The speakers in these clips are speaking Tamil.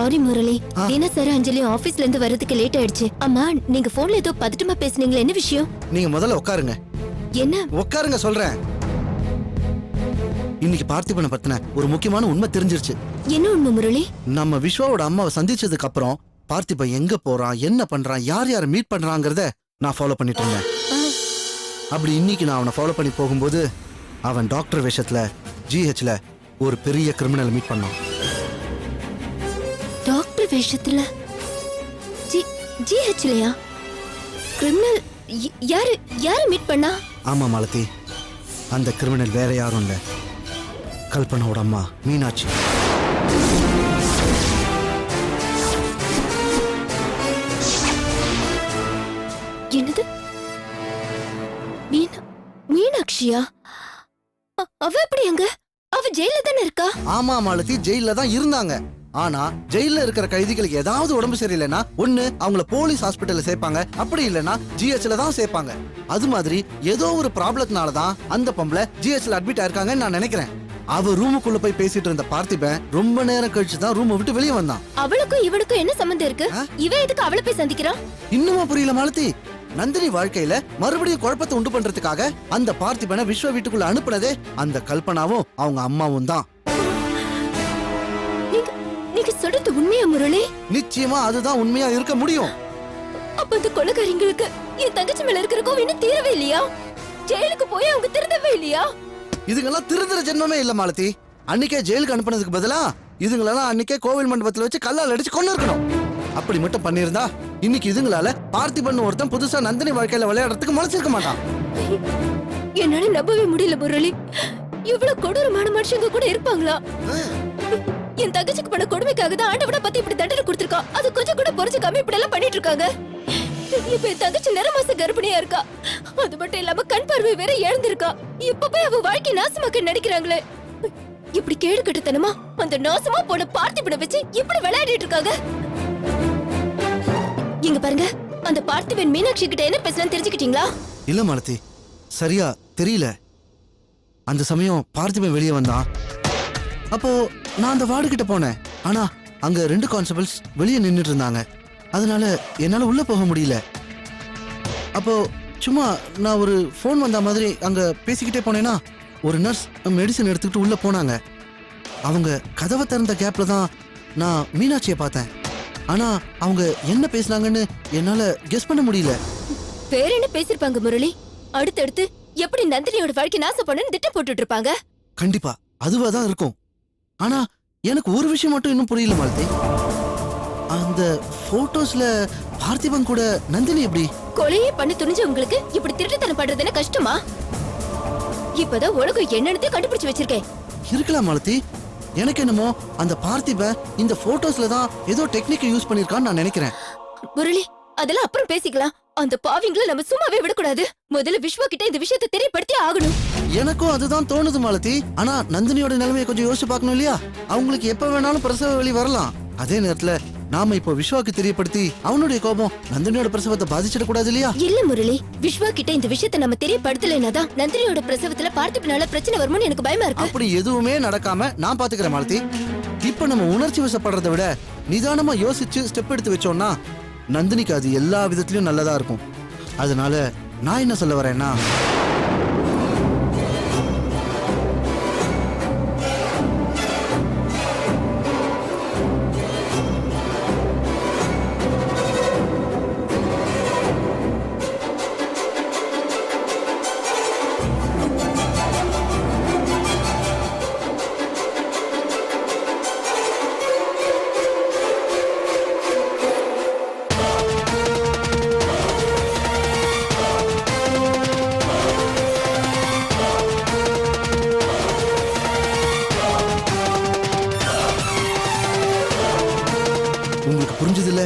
சாரி முரளி, தினசரி அஞ்சலி ஆபீஸ்ல இருந்து வரதுக்கு லேட் ஆயிடுச்சு. அம்மா, நீங்க போன்ல ஏதோ பதட்டமா பேசுனீங்களே, என்ன விஷயம்? நீங்க முதல்ல உட்காருங்க. என்ன? உட்காருங்க சொல்றேன். இன்னைக்கு பார்த்திபனை பத்தின ஒரு முக்கியமான உண்மை தெரிஞ்சிருச்சு. என்ன உண்மை முரளி? நம்ம விஸ்வாவோட அம்மாவை சந்திச்சதுக்கு அப்புறம் பார்த்திபன் எங்க போறான், என்ன பண்றான், யார் யார மீட் பண்றாங்கறத நான் ஃபாலோ பண்ணிட்டு இருந்தேன். அப்படி இன்னைக்கு நான் அவனை ஃபாலோ பண்ணி போகும்போது அவன் டாக்டர் வேஷத்துல ஜிஹெச்ல ஒரு பெரிய கிரிமினல் மீட் பண்ணான். டாக்டர் வேஷத்துல ஜிஹெச்லயா? கிரிமினல் யாரு மீட் பண்ணா? ஆமா மாலதி, அந்த கிரிமினல் வேற யாரும் இல்ல, கல்பனாவோட அம்மா மீனாட்சி. என்னது? மீனாட்சியா? அவ எப்படி அங்க? அவ ஜெயில தானே இருக்கா? ஆமா மாலதி, ஜெயில தான் இருந்தாங்க. ஆனா ஜெயில இருக்கிற கைதிகளுக்கு ஏதாவது உடம்பு சரியில்லைன்னா ஒண்ணு அவங்கள போலீஸ் ஹாஸ்பிட்டல்ல சேர்ப்பாங்க, அப்படி இல்லைன்னா ஜிஹெச்ல தான் சேர்ப்பாங்க. அது மாதிரி ஏதோ ஒரு ப்ராப்ளத்தினால தான் அந்த பொம்பளை ஜிஹெச்ல அட்மிட் ஆயிருக்காங்கன்னு நான் நினைக்கிறேன். அவ ரூமுக்குள்ள போய் பேசிட்டு இருந்த பார்த்திபன் ரொம்ப நேரம் கழிச்சு தான் ரூமை விட்டு வெளியே வந்தான். அவளுக்கும் இவனுக்கும் என்ன சம்பந்தம் இருக்கு? இவன் எதுக்கு அவளை போய் சந்திக்கிறான்? இன்னுமா புரியல மாலதி? நந்தினி வாழ்க்கையில மறுபடியும் குழப்பத்தை உண்டு பண்றதுக்காக அந்த பார்த்திபனை விஸ்வ வீட்டுக்குள்ள அனுப்புனதே அந்த கல்பனாவும் அவங்க அம்மாவும் தான். நீங்க சொல்றது உண்மையா முரளி? நிச்சயமா அதுதான் உண்மையா இருக்க முடியும். அப்ப அந்த கொலைகாரிங்களுக்கு என் தங்கச்சி மேல இருக்கிற கோவம் இன்னும் தீரவே இல்லையா? ஜெயிலுக்கு போய் அவங்க திருந்தவே இல்லையா? இதுங்கெல்லாம் திருந்துற ஜென்மமே இல்ல மாலதி. அன்னைக்கே ஜெயிலுக்கு அனுப்புனதுக்கு பதிலா இதுங்களெல்லாம் அன்னைக்கே கோவில் மண்டபத்துல வச்சு கல்லால் அடிச்சு கொண்டு இருக்கணும். அப்படி மட்டும் பண்ணிருந்தா இன்னைக்கு இதுங்களால பார்த்திபன் ஒருத்தன் புதுசா நந்தினி வாழ்க்கையில விளையாடுறதுக்கு மனசிருக்க மாட்டான். என்னால நம்பவே முடியல முரளி. இவ்வளவு கொடூரமான மனுஷங்க கூட இருப்பாங்களா? என் தங்கச்சிக்கு பண்ண கொடுமைக்காக தான் ஆண்டவனை பத்தி இப்படி தண்டனை கொடுத்திருக்கா. அது கொஞ்சம் கூட பொறுச்சுக்காம இப்படி எல்லாம் பண்ணிட்டு இருக்காங்க. இப்ப என் தங்கச்சி நிறமாச கர்ப்பிணியா இருக்கா. அது மட்டும் இல்லாம கண் பார்வை வேற இழந்திருக்கா. இப்ப போய் அவ வாழ்க்கை நாசமாக்க நடிக்கிறாங்களே. இப்படி கேடு கட்டுத்தனமா அந்த நாசமா போன பார்த்திபனை வச்சு இப்படி விளையாடிட்டு இருக்காங்க. இங்க பாருங்க, அந்த பார்த்திபன் மீனாட்சி கிட்ட என்ன பேசலாம் தெரிஞ்சுக்கிட்டீங்களா? இல்ல மாலதி, சரியா தெரியல. அந்த சமயம் பார்த்திபன் வெளியே வந்தான். அப்போ நான் அந்த வார்டு கிட்ட போனேன். ஆனா அங்க 2 கான்ஸ்டபிள்ஸ் வெளியே நின்னுட்டு இருந்தாங்க. அதனால என்னால உள்ள போக முடியல. அப்போ சும்மா நான் ஒரு போன் வந்த மாதிரி அங்க பேசிக்கிட்டே போனேன்னா ஒரு நர்ஸ் மெடிசன் எடுத்துக்கிட்டு உள்ள போனாங்க. அவங்க கதவை திறந்த கேப்ல தான் நான் மீனாட்சியை பார்த்தேன். ஆனா அவங்க என்ன பேசினாங்கன்னு என்னால கெஸ் பண்ண முடியல. வேற என்ன பேசிருப்பாங்க முரளி? அடுத்தடுத்து எப்படி நந்தினியோட வாழ்க்கை நாசம் பண்ணு திட்டம் போட்டுட்டு இருப்பாங்க. கண்டிப்பா அதுவா தான் இருக்கும். ஆனா எனக்கு ஒரு விஷயம் மட்டும் இன்னும் புரியல மாலதி. அந்த போட்டோஸ்ல பார்த்திபன் கூட நந்தினி எப்படி? கொலையே பண்ணி துணிஞ்சு உங்களுக்கு இப்படி திருட்டுத்தனம் பண்றது என்ன கஷ்டமா? இப்பதான் உலகம் என்னன்னு கண்டுபிடிச்சு வச்சிருக்கேன். இருக்கலாம் மாலதி. எனக்கு என்னமோ அந்த பார்த்திபன் இந்த போட்டோஸ்ல தான் ஏதோ டெக்னிக் யூஸ் பண்ணிருக்கான்னு நான் நினைக்கிறேன். முரளி, அதெல்லாம் அப்புறம் பேசிக்கலாம். அந்த பாவிங்களை நம்ம சும்மாவே விடக்கூடாது. முதல்ல விஸ்வா கிட்ட இந்த விஷயத்தை தெரியப்படுத்தி ஆகணும். எனக்கும் அதுதான் தோணுது மாலதி. ஆனா நந்தினியோட நிலைமையை கொஞ்சம் யோசிச்சு பார்க்கணும் இல்லையா? அவங்களுக்கு எப்ப வேணாலும் பிரசவ வலி வரலாம். அதே நேரத்துல நாம இப்போ விஸ்வாக்கு தெரியப்படுத்தி அவனுடைய கோபம் நந்தினியோட பிரசவத்தை பாதிச்சிட கூடாது இல்லையா? இல்ல முரளி, விஸ்வா கிட்ட இந்த விஷயத்தை நம்ம தெரியப்படுத்தலைனாதான் நந்தினியோட பிரசவத்துல பார்த்திபனால பிரச்சனை வரும்னு எனக்கு பயமா இருக்கு. அப்படி எதுவுமே நடக்காம நான் பாத்துக்கிறேன் மாலதி. இப்ப நம்ம உணர்ச்சி வசப்படுறதை விட நிதானமா யோசிச்சு ஸ்டெப் எடுத்து வச்சோம்னா நந்தினிக்கு அது எல்லா விதத்திலயும் நல்லதா இருக்கும். அதனால நான் என்ன சொல்ல வரேன்னா, உங்களுக்கு புரிஞ்சது இல்ல?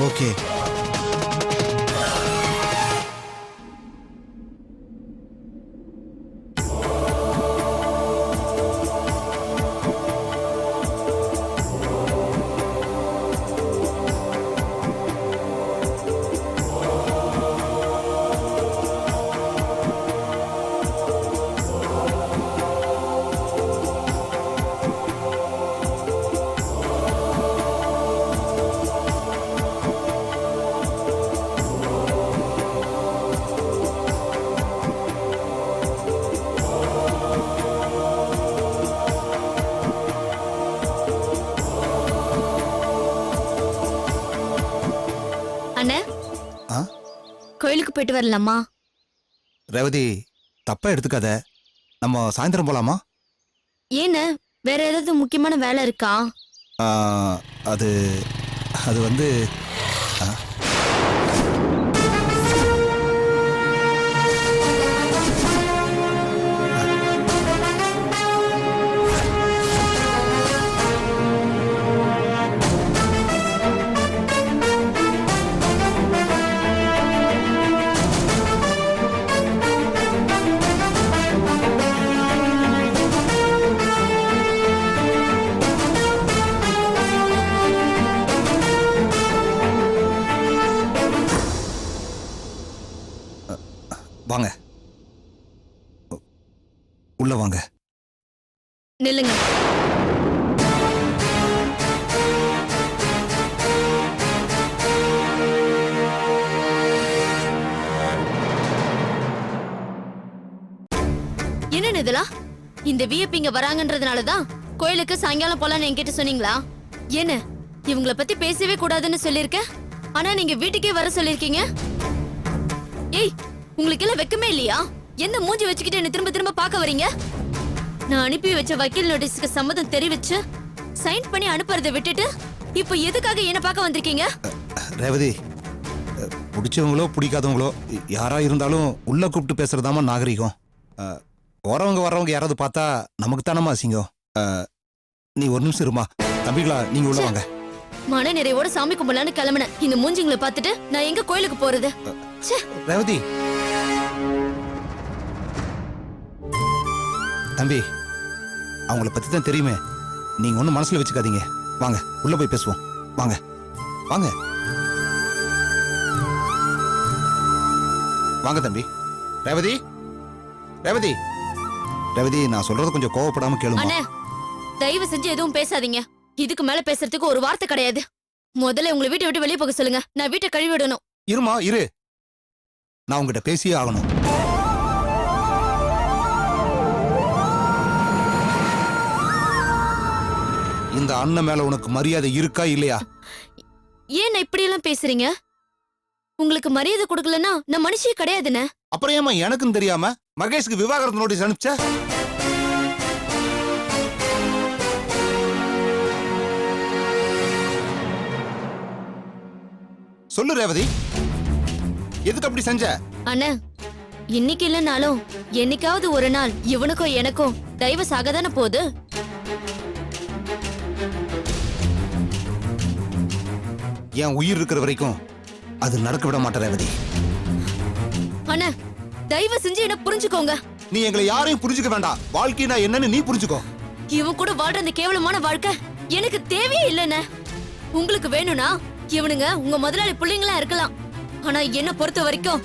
ஓகே. அண்ணே ஆ கோயிலுக்கு போயிட்டு வரலாமா? ரேவதி, தப்பா எடுத்துக்காத. நம்ம சாயந்தரம் போலாமா? ஏன்னு வேற ஏதாவது முக்கியமான வேலை இருக்கா? ஆ, அது அது வந்து ஆ, வாங்க, உள்ள வாங்க. நில்லுங்க. என்ன இதெல்லாம்? இந்த விஐபிங்க வராங்கன்றதுனாலதான் கோயிலுக்கு சாயங்காலம் போலான்னு என்கிட்ட சொன்னீங்களா? என்ன இவங்கள பத்தி பேசவே கூடாதுன்னு சொல்லிருக்க, ஆனா நீங்க வீட்டுக்கே வர சொல்லிருக்கீங்க. ஏய், உங்களுக்கு எல்லாம் வெக்கமே இல்லையா? என்ன மூஞ்சி வச்சுக்கிட்டு என்ன திரும்ப திரும்ப பார்க்க வரீங்க? நான் அனுப்பி வச்ச வக்கீல் நோட்டீஸ்க்கு சம்மதம் தெரிவிச்சு சைன் பண்ணி அனுப்புறதை விட்டுட்டு இப்போ எதுக்காக என்ன பார்க்க வந்திருக்கீங்க? ரேவதி, பிடிச்சவங்களோ பிடிக்காதவங்களோ யாரா இருந்தாலும் உள்ள கூப்பிட்டு பேசுறதாமா நாகரிகம். போறவங்க வர்றவங்க யாராவது பார்த்தா நமக்கு தானமா அசிங்கம். நீ ஒரு நிமிஷம் இருமா. தம்பிகளா, நீங்க உள்ள வாங்க. மன நிறைவோட சாமி கும்பலான்னு கிளம்புனேன். இந்த மூஞ்சிங்களை பார்த்துட்டு நான் எங்க கோயிலுக்கு போறது? ரேவதி, தம்பி, அவங்கள பத்தி தான் தெரியுமே. நீங்க ஒண்ணும் மனசுல வச்சுக்காதீங்க. வாங்க, உள்ள போய் பேசுவோம். வாங்க வாங்க வாங்க தம்பி. ரேவதி, ரேவதி, ரேவதி, நான் சொல்றது கொஞ்சம் கோவப்படாம கேளுங்க. அண்ணே, தயவு செஞ்சு எதுவும் பேசாதீங்க. இதுக்கு மேல பேசுறதுக்கு ஒரு வார்த்தை கிடையாது. முதல்ல உங்களை வீட்டை விட்டு வெளியே போக சொல்லுங்க. நான் வீட்டை கழுவி விடணும். இருமா, இரு. நான் உங்ககிட்ட பேசியே ஆகணும். இந்த அண்ணன் மேல உனக்கு மரியாதை இருக்கா இல்லையா? ஏன் இப்படி எல்லாம் பேசுறீங்க? உங்களுக்கு மரியாதை கொடுக்கலன்னா நான் மனுஷியே கிடையாதுன்னு. அப்புறம் ஏமா எனக்கும் தெரியாம மகேஷ்க்கு விவாகரத்து நோட்டீஸ் அனுப்பிச்ச? சொல்லு ரேவதி, எதுக்கு அப்படி செஞ்ச? அண்ணா, இன்னைக்கு இல்லைனாலும் என்னைக்காவது ஒரு நாள் இவனுக்கும் எனக்கும் டைவர்ஸ் ஆகதானே போகுது. என் உயிர் இருக்கிற வரைக்கும் அது நடக்க விட மாட்டேன் ரேவதி. அண்ணா, தயவு செஞ்சு என்ன புரிஞ்சுக்கோங்க. நீ எங்களை யாரையும் புரிஞ்சுக்க வேண்டாம். வாழ்க்கைனா என்னன்னு நீ புரிஞ்சுக்கோ. இவன் கூட வாழ்ற அந்த கேவலமான வாழ்க்கை எனக்கு தேவையே இல்லைன்னு. உங்களுக்கு வேணும்னா இவனுங்க உங்க முதலாளி பிள்ளைங்களா இருக்கலாம். ஆனா என்ன பொறுத்த வரைக்கும்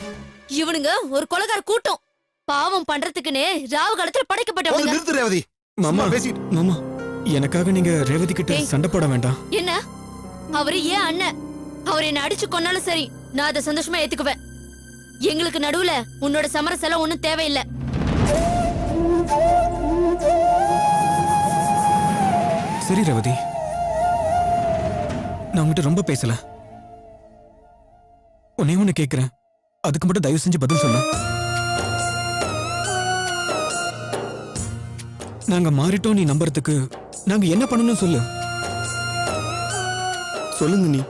இவனுங்க ஒரு கொலைகார கூட்டம். பாவம் பண்றதுக்குன்னே ராவு காலத்துல படைக்கப்பட்டவங்க. நிறுத்து ரேவதி. மாமா, மாமா, எனக்காக நீங்க ரேவதி கிட்ட ஏய். சண்டை போட வேண்டாம். என்ன? அவரு ஏன் அண்ணன்? அவர் என்ன அடிச்சு கொன்னாலும் சரி, நான் அதை சந்தோஷமா ஏத்துக்குவேன். எங்களுக்கு நடுவுல உன்னோட சமரசெல்லாம் ஒண்ணும் தேவையில்லை. சரி ரேவதி, நான் உங்ககிட்ட ரொம்ப பேசல. உன்னை ஒண்ணு கேக்குறேன், அதுக்கு மட்டும் தயவு செஞ்சு பதில் சொல்லு. நாங்க மாறிட்டோம் நீ நம்புறதுக்கு நாங்க என்ன பண்ணணும் சொல்லு. சொல்லுங்க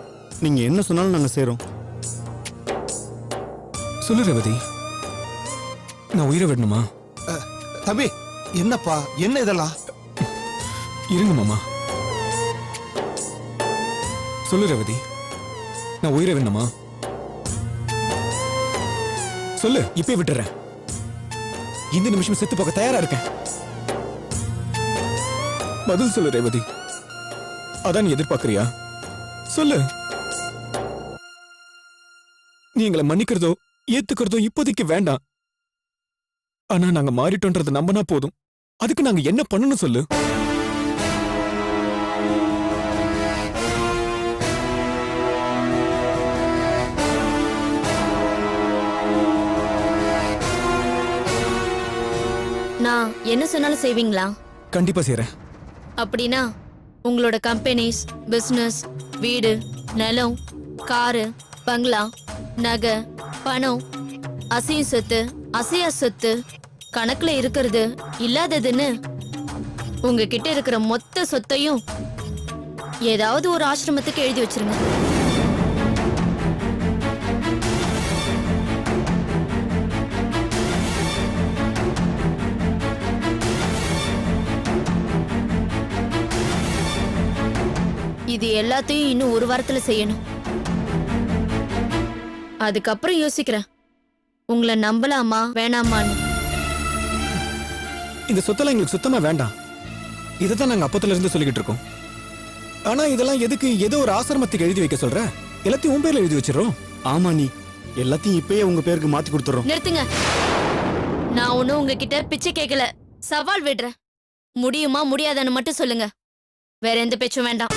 நீங்க என்ன சொன்னாலும் நாங்க செய்றோம். சொல்லு ரேவதி, நான் உயிரை விடணுமா? தம்பி, என்னப்பா என்ன இதெல்லாம்? இருங்க மாமா. சொல்லு ரேவதி, நான் உயிரை விடணுமா? சொல்லு, இப்பே விட்டுறேன். இந்த நிமிஷம் செத்து போக தயாரா இருக்கேன். பதில் சொல்லு ரேவதி, அதான் நீ எதிர்பார்க்கறியா? சொல்லு. நீ எங்களை மன்னிக்கிறதோ ஏத்துக்கிறதோ இப்போதைக்கு வேண்டாம். ஆனா நாங்க மாறிட்டோன்றத நம்பினா போதும். அதுக்கு நாங்க என்ன பண்ணணும் சொல்லு. நான் என்ன சொன்னாலும் செய்வீங்களா? கண்டிப்பா செய்றேன். அப்படின்னா உங்களோட கம்பெனிஸ், பிசினஸ், வீடு, நிலம், காரு, பங்களா, நகை, பணம், அசையும் சொத்து, அசையா சொத்து, கணக்குல இருக்கிறது இல்லாததுன்னு உங்ககிட்ட இருக்கிற மொத்த சொத்தையும் ஏதாவது ஒரு ஆசிரமத்துக்கு எழுதி வச்சிருங்க. இது எல்லாத்தையும் இன்னும் ஒரு வாரத்துல செய்யணும். அதுக்கப்புறம் யோசிக்கிறேன் உங்களை நம்பலாமா வேணாமான்னு. இந்த சொத்தெல்லாம் எங்களுக்கு சுத்தமா வேண்டாம். இதைத்தான் நாங்க அப்பத்துல இருந்து சொல்லிக்கிட்டு இருக்கோம். ஆனா இதெல்லாம் எதுக்கு ஏதோ ஒரு ஆசிரமத்துக்கு எழுதி வைக்க சொல்ற? எல்லாத்தையும் உன் பேர்ல எழுதி வச்சிடறோம். ஆமா நீ எல்லாத்தையும் இப்பயே உங்க பேருக்கு மாத்தி கொடுத்துறோம். நிறுத்துங்க. நான் ஒண்ணும் உங்ககிட்ட பிச்சை கேட்கல, சவால் விடுறேன். முடியுமா முடியாதான்னு மட்டும் சொல்லுங்க. வேற எந்த பேச்சும் வேண்டாம்.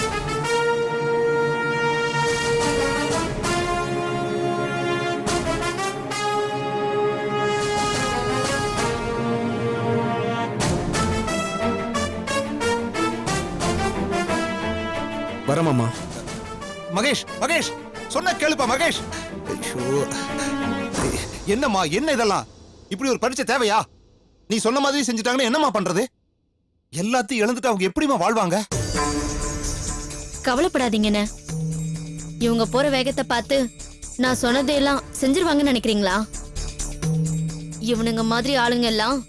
வரமாமா. மகேஷ் மகேஷ் சொன்ன கேளுப்பா மகேஷ். ஐயோ, என்னம்மா என்ன இதெல்லாம்? இப்படி ஒரு பரீட்சை தேவையா? நீ சொன்ன மாதிரி செஞ்சுட்டாங்கன்னா என்னம்மா பண்றது? எல்லாத்தையும் இழந்துட்டு அவங்க எப்படிமா வாழ்வாங்க? கவலைப்படாதீங்கண்ணே. இவங்க போற வேகத்தை பார்த்து நான் சொன்னதையெல்லாம் செஞ்சிருவாங்கன்னு நினைக்கிறீங்களா? இவனுங்க மாதிரி ஆளுங்க எல்லாம்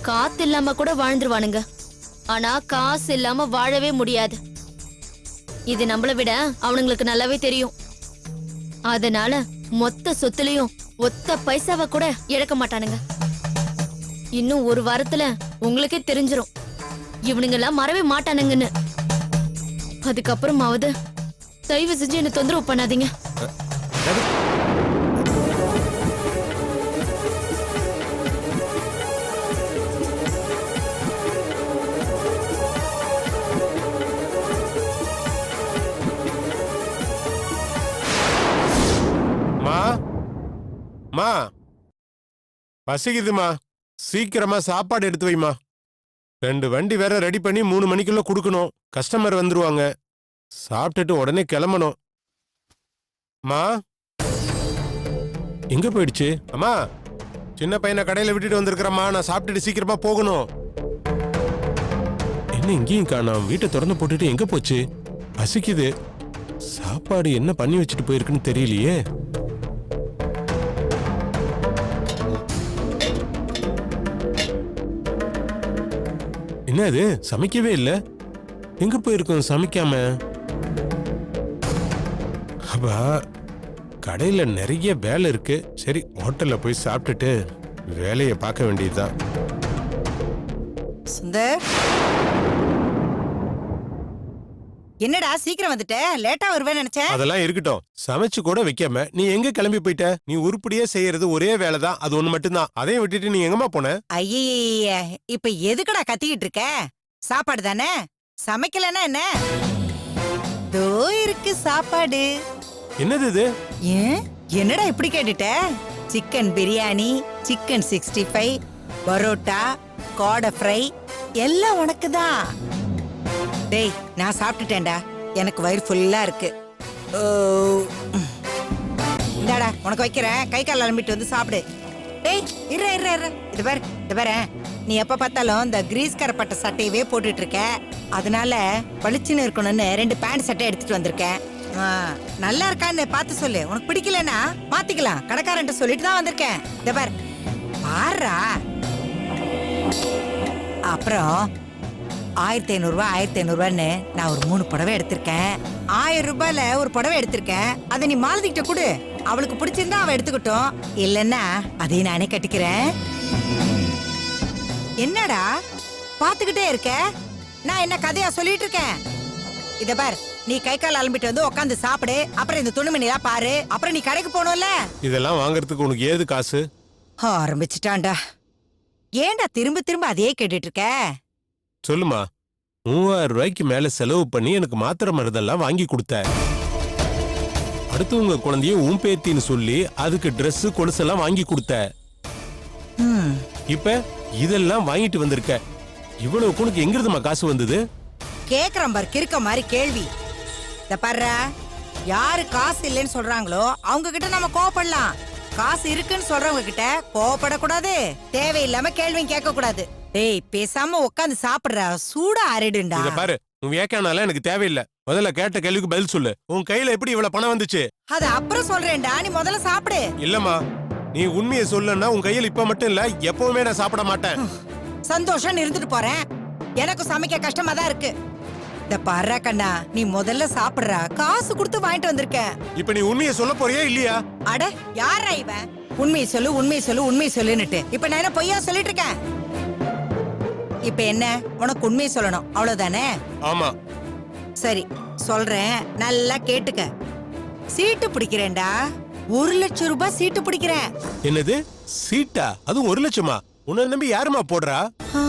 காத்து இல்லாம கூட வாழ்ந்துருவானுங்க. ஆனா காசு இல்லாம வாழவே முடியாது. இது நம்மள விட அவனுங்களுக்கு நல்லாவே தெரியும். அதனால மொத்த சொத்துலயும் ஒத்த பைசாவை கூட இழக்க மாட்டானுங்க. இன்னும் ஒரு வாரத்துல உங்களுக்கே தெரிஞ்சிரும் இவனுங்க எல்லாம் மறவே மாட்டானுங்கன்னு. அதுக்கப்புறமாவது தயவு செஞ்சு என்ன தொந்தரவு பண்ணாதீங்க. மா பசிக்குதுமா, சீக்கிரமா சாப்பாடு எடுத்து வைமா. 2 வண்டி வேற ரெடி பண்ணி 3 மணிக்குள்ள கொடுக்கணும். கஸ்டமர் வந்துருவாங்க. சாப்பிட்டுட்டு உடனே கிளம்பணும். மா எங்க போயிடுச்சு? அம்மா, சின்ன பையனை கடையில விட்டுட்டு வந்திருக்கிறம்மா. நான் சாப்பிட்டுட்டு சீக்கிரமா போகணும். என்ன இங்கேயும் காணோம்? வீட்டை திறந்து போட்டுட்டு எங்க போச்சு? பசிக்குது. சாப்பாடு என்ன பண்ணி வச்சுட்டு போயிருக்குன்னு தெரியலையே. என்ன இது சமைக்கவே இல்ல? எங்க போயிருக்கோம் சமைக்காம? அப்பா, கடையில நிறைய வேலை இருக்கு. சரி, ஹோட்டல்ல போய் சாப்பிட்டுட்டு வேலையை பார்க்க வேண்டியதுதான். சுந்தர், என்னடா சீக்கிரம் வந்துட்ட? லேட்டா வருவேன்னு நினைச்சேன். அதெல்லாம் இருக்கட்டும். சமைச்சு கூட வைக்காம நீ எங்க கிளம்பி போயிட்ட? நீ உருப்படியா செய்யறது ஒரே வேலைதான், அது ஒண்ணு மட்டும்தான். அதையும் விட்டுட்டு நீ எங்கம்மா போன? ஐயே, இப்ப எதுக்குடா கத்திக்கிட்டு இருக்க? சாப்பாடு தானே, சமைக்கலன்னா என்ன? தோ இருக்கு சாப்பாடு. என்னது இது? ஏன் என்னடா இப்படி கேட்டுட்ட? சிக்கன் பிரியாணி, சிக்கன் 65, பரோட்டா, காடை ஃப்ரை எல்லாம் உனக்கு தான். டேய், நான் சாப்பிட்டுட்டேன்டா. எனக்கு வயிறு ஃபுல்லா இருக்கு. இந்தாடா உனக்கு வைக்கிறேன். கை கால் அலம்பிட்டு வந்து சாப்பிடு. டேய், இரு. இது பாரு, நீ எப்ப பார்த்தாலும் இந்த கிரீஸ் கரப்பட்ட சட்டையவே போட்டுட்டு இருக்க. அதனால பளிச்சுன்னு இருக்கணும்னு 2 பேண்ட் சட்டை எடுத்துட்டு வந்திருக்கேன். நல்லா இருக்கான்னு பார்த்து சொல்லு. உனக்கு பிடிக்கலன்னா மாத்திக்கலாம். கடைக்காரன்ட்ட சொல்லிட்டு தான் வந்திருக்கேன். இந்த பாருடா. அப்புறம் 1500 ரூபான்னு நான் ஒரு 3 புடவை எடுத்திருக்கேன். 1000 ரூபாயில ஒரு புடவை எடுத்திருக்கேன். அதை நீ மாலதிக்கிட்ட கொடு. அவளுக்கு பிடிச்சிருந்தா அவ எடுத்துக்கிட்டோம். இல்லன்னா அதையும் நானே கட்டிக்கிறேன். என்னடா பாத்துக்கிட்டே இருக்க? நான் என்ன கதையா சொல்லிட்டு இருக்கேன்? இத பார், நீ கை கால் அலம்பிட்டு வந்து உட்காந்து சாப்பிடு. அப்புறம் இந்த துணிமணிலாம் பாரு. அப்புறம் நீ கடைக்கு போகணும்ல. இதெல்லாம் வாங்குறதுக்கு உனக்கு ஏது காசு? ஆரம்பிச்சிட்டான்டா. ஏன்டா திரும்ப திரும்ப அதையே கேட்டுட்டு இருக்க? சொல்லுமா. 3000 ரூபாய்க்கு மேல செலவு பண்ணி எனக்கு மாத்திரை மருந்தெல்லாம் வாங்கி கொடுத்த. அடுத்து உங்க குழந்தைய உன் பேத்தின்னு சொல்லி அதுக்கு Dress கொலுசெல்லாம் வாங்கி கொடுத்த. இப்ப இதெல்லாம் வாங்கிட்டு வந்திருக்க. இவ்வளவு உனக்கு எங்கிருந்துமா காசு வந்தது? கேக்குறேன் பார், கிறுக்க மாதிரி கேள்வி. இத பாருடா, யாரு காசு இல்லைன்னு சொல்றாங்களோ அவங்க கிட்ட நம்ம கோவப்படலாம். காசு இருக்குன்னு சொல்றவங்க கிட்ட கோவப்படக்கூடாது. தேவையில்லாம கேள்வி கேட்க கூடாது. டேய் பேசாம உட்காந்து சாப்பிடுற, சூடா ஆறிடுண்டா. இத பாரு, உன் வியாக்கியானால எனக்கு தேவையில்லை. முதல்ல கேட்ட கேள்விக்கு பதில் சொல்லு. உன் கையில எப்படி இவ்வளவு பணம் வந்துச்சு? அது அப்புறம் சொல்றேன்டா, நீ முதல்ல சாப்பிடு. இல்லம்மா, நீ உண்மையை சொல்லனா உன் கையில் இப்ப மட்டும் இல்ல, எப்பவுமே நான் சாப்பிட மாட்டேன். சந்தோஷம் இருந்துட்டு போறேன். எனக்கு சமைக்க கஷ்டமா தான் இருக்கு. இந்த பாரு கண்ணா, நீ முதல்ல சாப்பிடுறா. காசு கொடுத்து வாங்கிட்டு வந்திருக்க. இப்ப நீ உண்மையை சொல்ல போறியா இல்லையா? அட யாரா இவன்? உண்மையை சொல்லு, உண்மையை சொல்லு, உண்மையை சொல்லுன்னுட்டு இப்ப நான் என்ன பொய்யா சொல்லிட்டு இருக்கேன்? இப்ப என்ன, உனக்கு உண்மையை சொல்லணும் அவ்வளவுதானே? ஆமா. சரி சொல்றேன், நல்லா கேட்டுக்க. சீட்டு பிடிக்கிறேன்டா. 1,00,000 ரூபாய் சீட்டு பிடிக்கிறேன். என்னது சீட்டா? அது 1,00,000மா? உன்னை நம்பி யாருமா போடுறா? ஆ,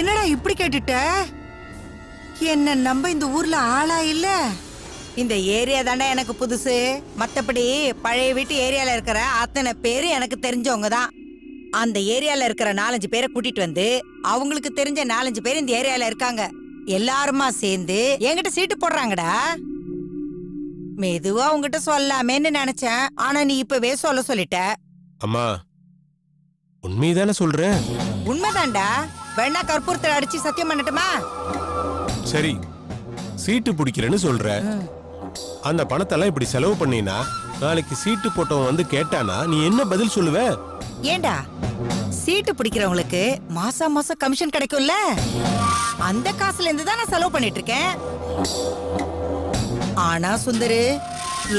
என்னடா இப்படி கேட்டுட்ட? என்ன நம்ப இந்த ஊர்ல ஆளா இல்ல? இந்த ஏரியா தானே எனக்கு புதுசு. மத்தபடி பழைய வீட்டு ஏரியால இருக்கிற அத்தனை பேரு எனக்கு தெரிஞ்சவங்க தான். அந்த ஏரியால இருக்கிற 4-5 பேரை கூட்டிட்டு வந்து அவங்களுக்கு தெரிஞ்ச 4-5 பேர் இந்த ஏரியால இருக்காங்க. எல்லாருமா சேர்ந்து என்கிட்ட சீட்டு போடுறாங்கடா. மெதுவா உங்ககிட்ட சொல்லாமேன்னு நினைச்சேன். ஆனா நீ இப்பவே சொல்லிட்ட. அம்மா, உண்மைதானே சொல்றேன்? உண்மைதான்டா. வேணா கற்பூரத்துல அடிச்சு சத்தியம் பண்ணட்டுமா? சரி, சீட்டு பிடிக்கிறேன்னு சொல்ற. அந்த பணத்தெல்லாம் இப்படி செலவு பண்ணினா நாளைக்கு சீட்டு போட்டவன் வந்து கேட்டானா நீ என்ன பதில் சொல்லுவ? ஏண்டா, சீட்டு பிடிக்கிறவங்களுக்கு மாசம் மாசம் கமிஷன் கிடைக்கும்ல, அந்த காசுல இருந்து தான் நான் செலவு பண்ணிட்டு இருக்கேன். ஆனா சுந்தரு,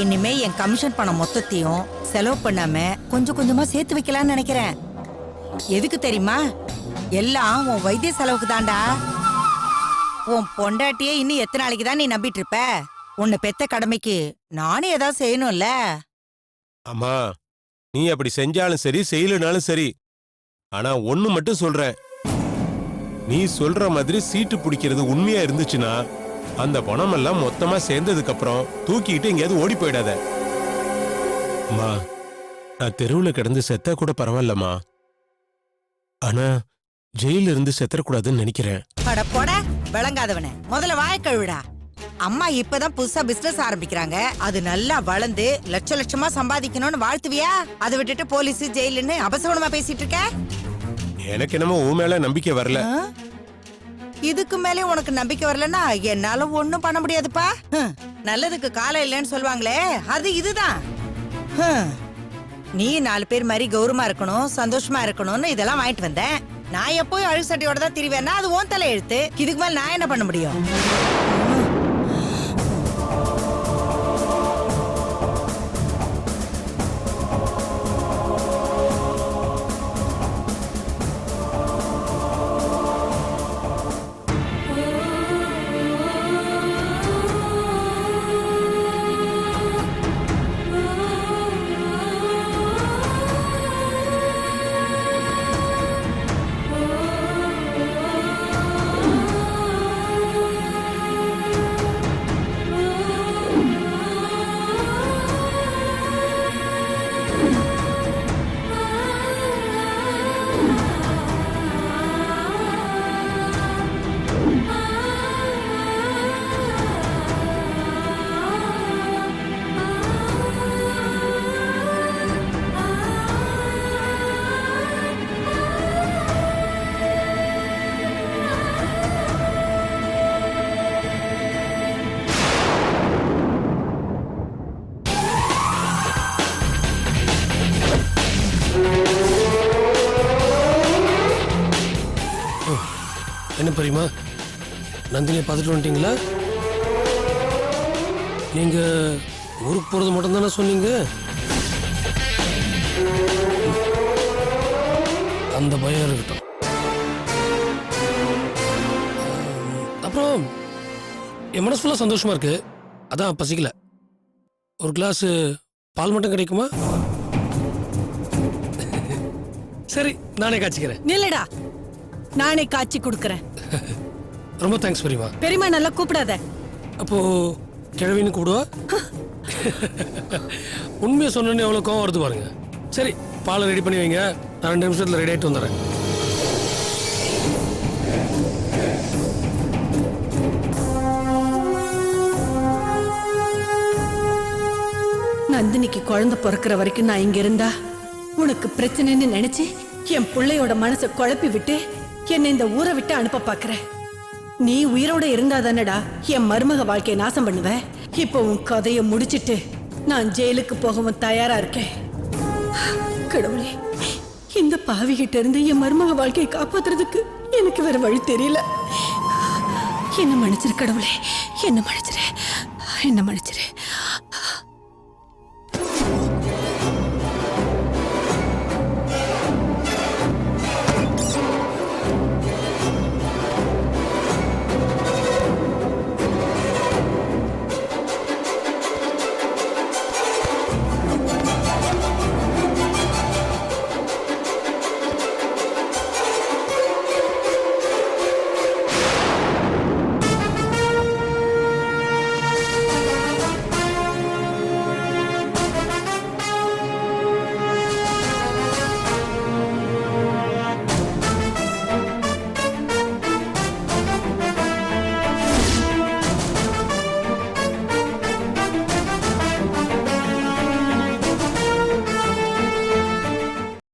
இனிமே என் கமிஷன் பணம் மொத்தத்தையும் செலவு பண்ணாம கொஞ்சம் கொஞ்சமா சேர்த்து வைக்கலாம்னு நினைக்கிறேன். எதுக்கு தெரியுமா? எல்லாம் உன் வைத்திய செலவுக்கு தான்டா. உன் பொண்டாட்டியே இன்னும் எத்தனை நாளைக்கு தான் நீ நம்பிட்டு இருப்ப? உன்னை பெத்த கடமைக்கு நானும் ஏதாவது செய்யணும்ல. அம்மா, நீ அப்படி செஞ்சாலும் சரி செய்யலனாலும் சரி, ஆனா ஒண்ணு மட்டும் சொல்றேன். நீ சொல்ற மாதிரி சீட்டு பிடிக்கிறது உண்மையா இருந்துச்சுன்னா அந்த பணம் எல்லாம் மொத்தமா சேர்ந்ததுக்கு அப்புறம் தூக்கிட்டு எங்கேயாவது ஓடி போயிடாத. அம்மா, நான் தெருவுல கிடந்து செத்தா கூட பரவாயில்லம்மா, ஆனா ஜெயில இருந்து செத்தரக்கூடாதுன்னு நினைக்கிறேன். அட போட விளங்காதவன, முதல்ல வாய கழுவிடா. அம்மா இப்பதான் புதுசா பிசினஸ் ஆரம்பிக்கிறாங்க. அது நல்லா வளர்ந்து லட்சமா சம்பாதிக்கணும்னு வாழ்த்துவியா? அதை விட்டுட்டு போலீஸ் ஜெயிலுன்னு அபசகுணமா பேசிட்டு இருக்க. எனக்கு என்னமோ உன் மேல நம்பிக்கை வரல. இதுக்கு மேலே உனக்கு நம்பிக்கை வரலன்னா என்னால ஒண்ணும் பண்ண முடியாதுப்பா. நல்லதுக்கு காலம் இல்லைன்னு சொல்லுவாங்களே, அது இதுதான். நீ 4 பேர் மாதிரி கௌரவமா இருக்கணும், சந்தோஷமா இருக்கணும்னு இதெல்லாம் வாங்கிட்டு வந்தேன். நான் எப்போயும் அழுகு சட்டையோட தான் திரிவேன்னா அது உன் தலை எழுத்து. இதுக்கு மேல நான் என்ன பண்ண முடியும்? என்ன பெரியமா, நந்தினியை பார்த்துட்டு வந்துட்டீங்களா? நீங்க ஊருக்கு போறது மட்டும் தானே சொன்னீங்க? அந்த பயம் இருக்கட்டும். அப்புறம் என் மனசு ஃபுல்லாக சந்தோஷமா இருக்கு. அதான் பசிக்கல. ஒரு கிளாஸ் பால் மட்டும் கிடைக்குமா? சரி, நானே காய்ச்சிக்கிறேன். நில்லுடா, நானே காய்ச்சி கொடுக்கறேன். ரொம்ப தேங்க்ஸ் பெரியமா. பெரியமா நல்லா கூப்பிடாத. அப்போ கிழவின்னு கூப்பிடுவா? உண்மையை சொன்னோன்னு எவ்வளோ கோவம் வருது பாருங்க. சரி, பாலை ரெடி பண்ணி வைங்க, நான் 2 நிமிஷத்தில் ரெடி ஆகிட்டு வந்துடுறேன். நந்தினிக்கு குழந்தை பிறக்கிற வரைக்கும் நான் இங்க இருந்தா உனக்கு பிரச்சனைன்னு நினைச்சு என் பிள்ளையோட மனசை குழப்பி விட்டு என்னை இந்த ஊரை விட்டு அனுப்ப பாக்குற. நீ உயிரோட இருந்தாதானடா என் மருமக வாழ்க்கையை நாசம் பண்ணுவ. இப்போ உன் கதையை முடிச்சிட்டு நான் ஜெயிலுக்கு போகவும் தயாரா இருக்கேன். கடவுளே, இந்த பாவிகிட்ட இருந்து என் மருமக வாழ்க்கையை காப்பாத்துறதுக்கு எனக்கு வேற வழி தெரியல. என்ன மன்னிச்சிரு கடவுளே, என்ன மன்னிச்சிரு, என்ன மன்னிச்சிரு.